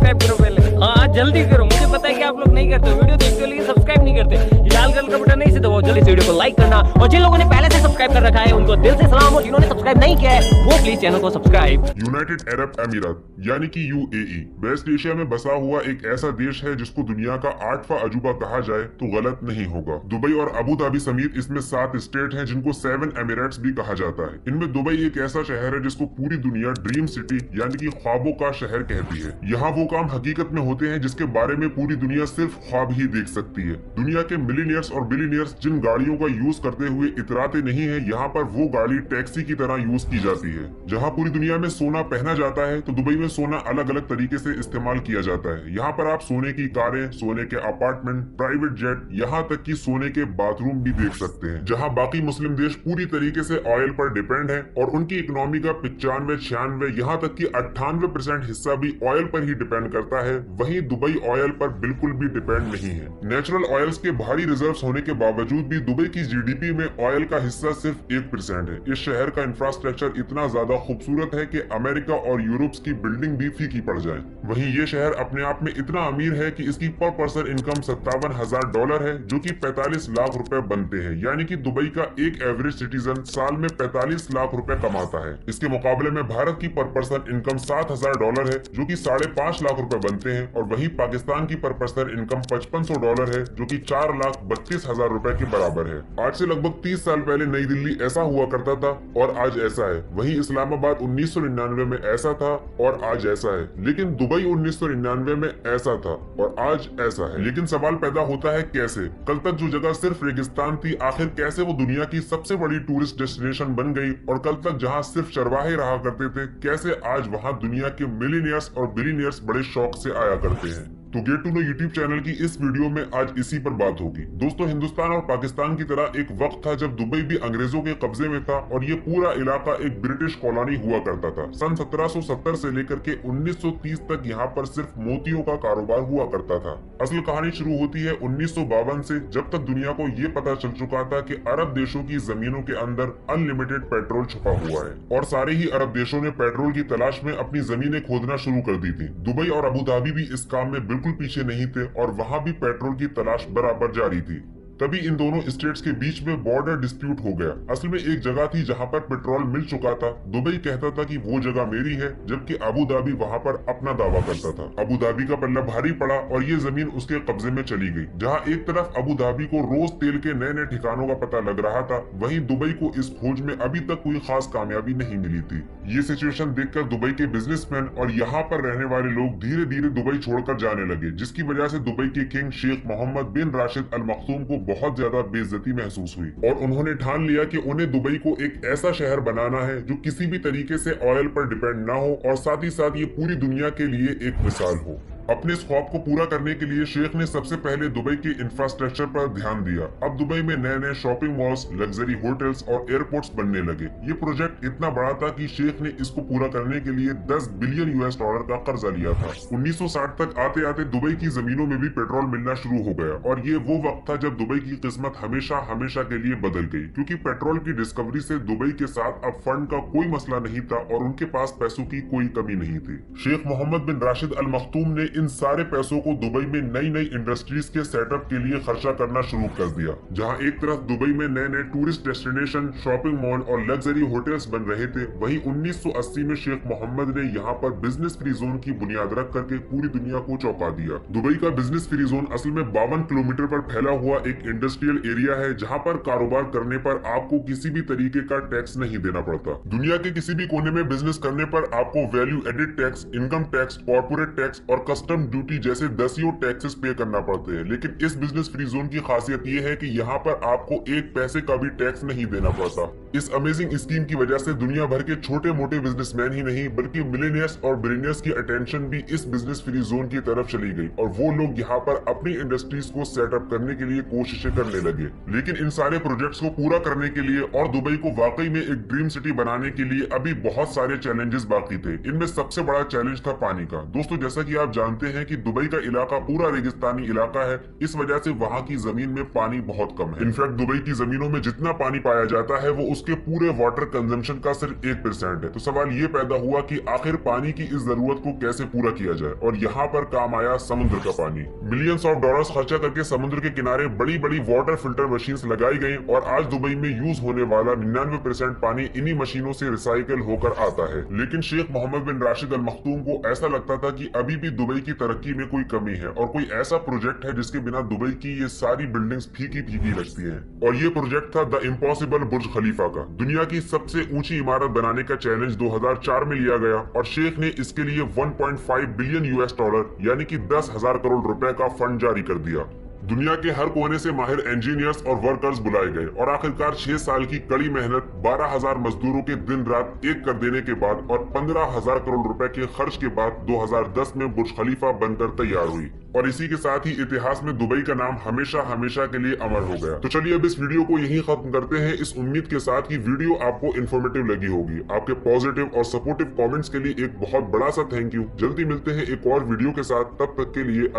Subscribe करो पहले। हाँ जल्दी करो, मुझे पता है कि आप लोग नहीं करते, वीडियो देखते हो लेकिन सब्सक्राइब नहीं करते। ये लाल कलर का बटन नहीं से दबाओ, जल्दी से वीडियो को लाइक करना, और जिन लोगों ने पहले से सब्सक्राइब कर रखा है उनको दिल से सलाम, और जिन्होंने सब्सक्राइब नहीं किया है वो प्लीज चैनल को सब्सक्राइब। यूनाइटेड अरब अमीरात यानी कि यूएई वेस्ट एशिया में बसा हुआ एक ऐसा देश है जिसको दुनिया का 8वां अजूबा कहा जाए तो गलत नहीं होगा। दुबई और अबू धाबी समेत इसमें 7 स्टेट हैं जिनको 7 एमिरेट्स भी कहा जाता है। इनमें दुबई एक ऐसा शहर है जिसको पूरी दुनिया ड्रीम सिटी यानी कि ख्वाबों का शहर कहती है। यहाँ वो काम हकीकत में होते हैं जिसके बारे में पूरी दुनिया सिर्फ ख्वाब ही देख सकती है। दुनिया के मिलीनियर्स और बिलीनियर्स जिन गाड़ियों का यूज करते हुए इतराते नहीं है, यहाँ पर वो गाड़ी टैक्सी की तरह यूज की जाती है। जहाँ पूरी दुनिया में सोना पहना जाता है तो दुबई में सोना अलग अलग तरीके से इस्तेमाल किया जाता है। यहाँ पर आप सोने की कारें, सोने के अपार्टमेंट, प्राइवेट जेट, यहाँ तक कि सोने के बाथरूम भी देख सकते हैं। जहाँ बाकी मुस्लिम देश पूरी तरीके से ऑयल पर डिपेंड है और उनकी इकोनॉमी का 95-96 यहाँ तक कि 98% हिस्सा भी ऑयल पर ही डिपेंड करता है, वहीं दुबई ऑयल पर बिल्कुल भी डिपेंड नहीं है। नेचुरल ऑयल्स के भारी रिजर्व्स होने के बावजूद भी दुबई की जीडीपी में ऑयल का हिस्सा सिर्फ 1% है। इस शहर का इंफ्रास्ट्रक्चर इतना ज्यादा खूबसूरत है कि अमेरिका और यूरोप की बिल्डिंग भी फीकी पड़ जाए। वहीं ये शहर अपने आप में इतना अमीर है कि इसकी पर पर्सन इनकम $57,000 है, जो कि 45 लाख रुपए बनते हैं। यानी कि दुबई का एक एवरेज सिटीजन साल में 45 लाख रुपए कमाता है। इसके मुकाबले में भारत की पर पर्सन इनकम $7,000 है, जो कि 5.5 लाख रुपए बनते हैं, और वहीं पाकिस्तान की पर पर्सन इनकम $5500 है, जो कि 4,32,000 रुपए के बराबर है। आज से लगभग 30 साल पहले नई दिल्ली ऐसा हुआ करता था और आज ऐसा है। वहीं इस्लामाबाद 1999 में ऐसा था और आज ऐसा है। लेकिन दुबई 1999 में ऐसा था और आज ऐसा है। लेकिन सवाल पैदा होता है कैसे? कल तक जो जगह सिर्फ रेगिस्तान थी, आखिर कैसे वो दुनिया की सबसे बड़ी टूरिस्ट डेस्टिनेशन बन गई? और कल तक जहां सिर्फ चरवाहे रहा करते थे, कैसे आज वहां दुनिया के मिलीनियर्स और बिलीनियर्स बड़े शौक से आया करते हैं? तो get to know YouTube channel की इस वीडियो में आज इसी पर बात होगी। दोस्तों, हिंदुस्तान और पाकिस्तान की तरह एक वक्त था जब दुबई भी अंग्रेजों के कब्जे में था और ये पूरा इलाका एक ब्रिटिश कॉलोनी हुआ करता था। सन 1770 से लेकर के 1930 तक यहाँ पर सिर्फ मोतियों का कारोबार हुआ करता था। असल कहानी शुरू होती है 1952 से, जब तक दुनिया को ये पता चल चुका था कि अरब देशों की जमीनों के अंदर अनलिमिटेड पेट्रोल छुपा हुआ है और सारे ही अरब देशों ने पेट्रोल की तलाश में अपनी जमीनें खोदना शुरू कर दी थी। दुबई और अबू धाबी भी इस काम में बिल्कुल पीछे नहीं थे और वहां भी पेट्रोल की तलाश बराबर जारी थी। तभी इन दोनों स्टेट्स के बीच में बॉर्डर डिस्प्यूट हो गया। असल में एक जगह थी जहां पर पेट्रोल मिल चुका था। दुबई कहता था कि वो जगह मेरी है, जबकि अबू धाबी वहां पर अपना दावा करता था। अबू धाबी का पल्ला भारी पड़ा और ये जमीन उसके कब्जे में चली गई। जहां एक तरफ अबू धाबी को रोज तेल के नए नए ठिकानों का पता लग रहा था, वहीं दुबई को इस खोज में अभी तक कोई खास कामयाबी नहीं मिली थी। ये सिचुएशन देखकर दुबई के बिजनेसमैन और यहाँ पर रहने वाले लोग धीरे धीरे दुबई छोड़कर जाने लगे, जिसकी वजह से दुबई के किंग शेख मोहम्मद बिन राशिद अल मखदूम को बहुत ज्यादा बेइज्जती महसूस हुई और उन्होंने ठान लिया कि उन्हें दुबई को एक ऐसा शहर बनाना है जो किसी भी तरीके से ऑयल पर डिपेंड ना हो और साथ ही साथ ये पूरी दुनिया के लिए एक मिसाल हो। अपने इस ख्वाब को पूरा करने के लिए शेख ने सबसे पहले दुबई के इंफ्रास्ट्रक्चर पर ध्यान दिया। अब दुबई में नए नए शॉपिंग मॉल्स, लग्जरी होटल्स और एयरपोर्ट्स बनने लगे। ये प्रोजेक्ट इतना बड़ा था कि शेख ने इसको पूरा करने के लिए $10 बिलियन का कर्जा लिया था। 1960 तक आते आते दुबई की जमीनों में भी पेट्रोल मिलना शुरू हो गया और ये वो वक्त था जब दुबई की किस्मत हमेशा हमेशा के लिए बदल गई, क्योंकि पेट्रोल की डिस्कवरी से दुबई के साथ अब फंड का कोई मसला नहीं था और उनके पास पैसों की कोई कमी नहीं थी। शेख मोहम्मद बिन राशिद अल मखदूम ने इन सारे पैसों को दुबई में नई नई इंडस्ट्रीज के सेटअप के लिए खर्चा करना शुरू कर दिया। जहां एक तरफ दुबई में नए नए टूरिस्ट डेस्टिनेशन, शॉपिंग मॉल और लग्जरी होटल्स बन रहे थे, वहीं 1980 में शेख मोहम्मद ने यहाँ पर बिजनेस फ्री जोन की बुनियाद रख करके पूरी दुनिया को चौंका दिया। दुबई का बिजनेस फ्री जोन असल में 52 किलोमीटर पर फैला हुआ एक इंडस्ट्रियल एरिया है, जहाँ पर कारोबार करने पर आपको किसी भी तरीके का टैक्स नहीं देना पड़ता। दुनिया के किसी भी कोने में बिजनेस करने पर आपको value added tax, income tax, corporate tax और कस्टम ड्यूटी जैसे दसियों टैक्सेस पे करना पड़ते हैं। लेकिन इस बिजनेस फ्री जोन की खासियत ये है कि यहाँ पर आपको एक पैसे का भी टैक्स नहीं देना पड़ता। इस अमेजिंग स्कीम की वजह से दुनिया भर के छोटे मोटे बिजनेसमैन ही नहीं बल्कि मिलेनियर्स और बिलियनियर्स की अटेंशन भी इस बिजनेस फ्री जोन की तरफ चली गई और वो लोग यहाँ पर अपनी इंडस्ट्रीज को सेटअप करने के लिए कोशिशें करने लगे। लेकिन इन सारे प्रोजेक्ट्स को पूरा करने के लिए और दुबई को वाकई में एक ड्रीम सिटी बनाने के लिए अभी बहुत सारे चैलेंजेस बाकी थे। इनमें सबसे बड़ा चैलेंज था पानी का। दोस्तों, जैसा कि आप जानते जानते हैं कि दुबई का इलाका पूरा रेगिस्तानी इलाका है, इस वजह से वहाँ की जमीन में पानी बहुत कम है। इनफैक्ट दुबई की जमीनों में जितना पानी पाया जाता है वो उसके पूरे वाटर कंजम्पशन का सिर्फ 1% है। तो सवाल ये पैदा हुआ कि आखिर पानी की इस जरूरत को कैसे पूरा किया जाए, और यहाँ पर काम आया समुद्र का पानी। मिलियंस ऑफ डॉलर्स खर्चा करके समुद्र के किनारे बड़ी बड़ी वाटर फिल्टर मशीन्स लगाई गई और आज दुबई में यूज होने वाला 99% पानी इन्हीं मशीनों से रिसाइकल होकर आता है। लेकिन शेख मोहम्मद बिन राशिद अल मखतूम को ऐसा लगता था कि अभी भी दुबई की तरक्की में कोई कमी है और कोई ऐसा प्रोजेक्ट है जिसके बिना दुबई की ये सारी बिल्डिंग्स फीकी फीकी लगती हैं। और ये प्रोजेक्ट था द इम्पॉसिबल बुर्ज खलीफा का। दुनिया की सबसे ऊंची इमारत बनाने का चैलेंज 2004 में लिया गया और शेख ने इसके लिए 1.5 बिलियन US$, यानी कि 10,000 करोड़ रुपए का फंड जारी कर दिया। दुनिया के हर कोने से माहिर इंजीनियर्स और वर्कर्स बुलाए गए और आखिरकार 6 साल की कड़ी मेहनत, 12,000 मजदूरों के दिन रात एक कर देने के बाद और 15,000 करोड़ रुपए के खर्च के बाद 2010 में बुर्ज खलीफा बनकर तैयार हुई। और इसी के साथ ही इतिहास में दुबई का नाम हमेशा हमेशा के लिए अमर हो गया। तो चलिए अब इस वीडियो को यहीं खत्म करते हैं, इस उम्मीद के साथ कि वीडियो आपको इन्फॉर्मेटिव लगी होगी। आपके पॉजिटिव और सपोर्टिव कमेंट्स के लिए एक बहुत बड़ा सा थैंक यू। जल्दी मिलते हैं एक और वीडियो के साथ, तब तक के लिए